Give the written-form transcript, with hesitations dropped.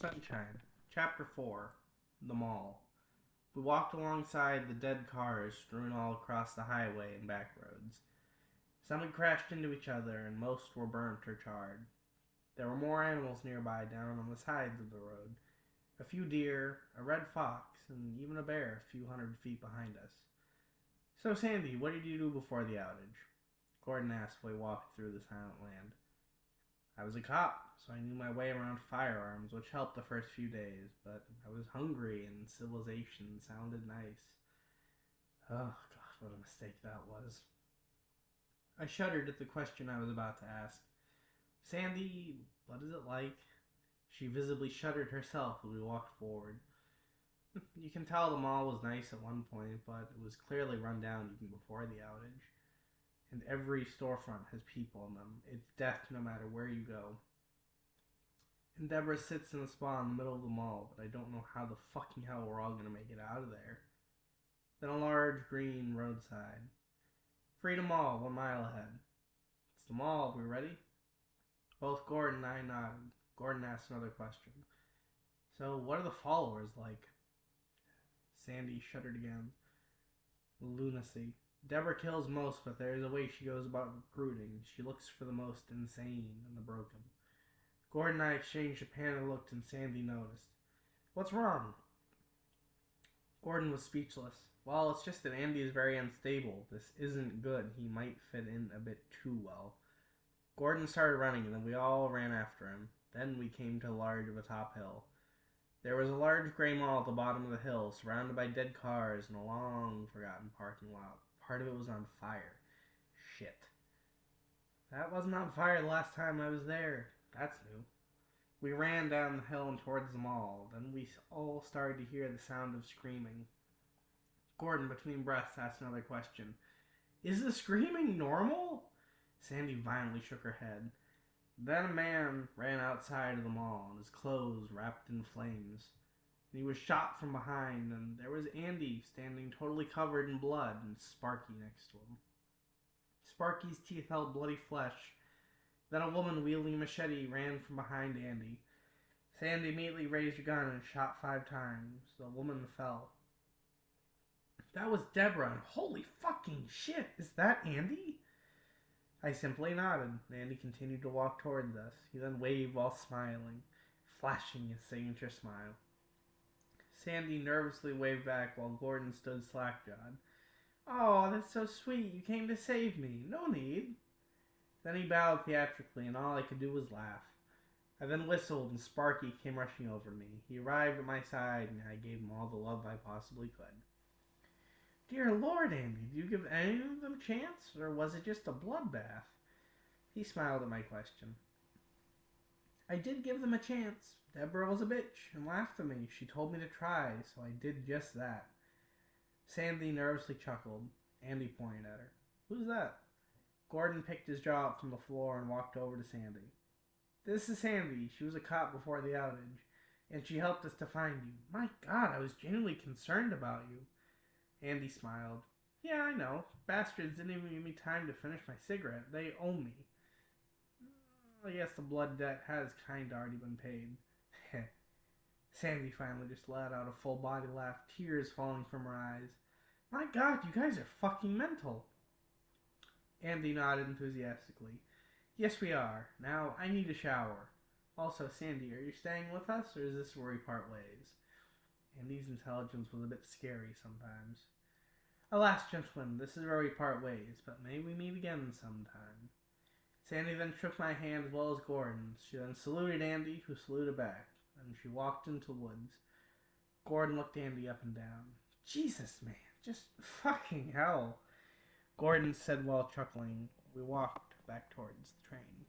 Sunshine. Chapter 4. The Mall. We walked alongside the dead cars strewn all across the highway and back roads. Some had crashed into each other, and most were burnt or charred. There were more animals nearby down on the sides of the road. A few deer, a red fox, and even a bear a few hundred feet behind us. "So, Sandy, what did you do before the outage?" Gordon asked while we walked through the silent land. "I was a cop, so I knew my way around firearms, which helped the first few days, but I was hungry and civilization sounded nice." Oh, God, what a mistake that was. I shuddered at the question I was about to ask. "Sandy, what is it like?" She visibly shuddered herself as we walked forward. You can tell the mall was nice at one point, but it was clearly run down even before the outage. And every storefront has people in them. It's death no matter where you go. And Deborah sits in a spot in the middle of the mall, but I don't know how the fucking hell we're all gonna make it out of there. Then a large green roadside. "Freedom Mall, 1 mile ahead." "It's the mall, we ready?" Both Gordon and I nodded. Gordon asked another question. "So what are the followers like?" Sandy shuddered again. "Lunacy. Deborah kills most, but there is a way she goes about recruiting. She looks for the most insane and the broken." Gordon and I exchanged a panicked look, and Sandy noticed. "What's wrong?" Gordon was speechless. "Well, it's just that Andy is very unstable. This isn't good. He might fit in a bit too well." Gordon started running, and then we all ran after him. Then we came to the large of a top hill. There was a large gray mall at the bottom of the hill, surrounded by dead cars and a long forgotten parking lot. Part of it was on fire. Shit. That wasn't on fire the last time I was there. That's new. We ran down the hill and towards the mall. Then we all started to hear the sound of screaming. Gordon, between breaths, asked another question. "Is the screaming normal?" Sandy violently shook her head. Then a man ran outside of the mall, and his clothes wrapped in flames. And he was shot from behind, and there was Andy standing totally covered in blood, and Sparky next to him. Sparky's teeth held bloody flesh. Then a woman wielding a machete ran from behind Andy. Sandy immediately raised her gun and shot 5 times. The woman fell. That was Deborah, and holy fucking shit, is that Andy? I simply nodded. Andy continued to walk towards us. He then waved while smiling, flashing his signature smile. Sandy nervously waved back while Gordon stood slack-jawed. "Oh, that's so sweet. You came to save me. No need." Then he bowed theatrically, and all I could do was laugh. I then whistled, and Sparky came rushing over me. He arrived at my side, and I gave him all the love I possibly could. "Dear Lord, Andy, did you give any of them a chance, or was it just a bloodbath?" He smiled at my question. "I did give them a chance. Deborah was a bitch and laughed at me. She told me to try, so I did just that." Sandy nervously chuckled. Andy pointed at her. "Who's that?" Gordon picked his jaw up from the floor and walked over to Sandy. "This is Sandy. She was a cop before the outage, and she helped us to find you. My God, I was genuinely concerned about you." Andy smiled. "Yeah, I know. Bastards didn't even give me time to finish my cigarette. They owe me. I guess the blood debt has kinda already been paid." Sandy finally just let out a full body laugh, tears falling from her eyes. "My God, you guys are fucking mental." Andy nodded enthusiastically. "Yes, we are. Now, I need a shower. Also, Sandy, are you staying with us, or is this where we part ways?" Andy's intelligence was a bit scary sometimes. "Alas, gentlemen, this is where we part ways, but may we meet again sometime." Sandy then shook my hand as well as Gordon's. She then saluted Andy, who saluted back, and she walked into the woods. Gordon looked Andy up and down. "Jesus, man, just fucking hell." Gordon said while chuckling. We walked back towards the train.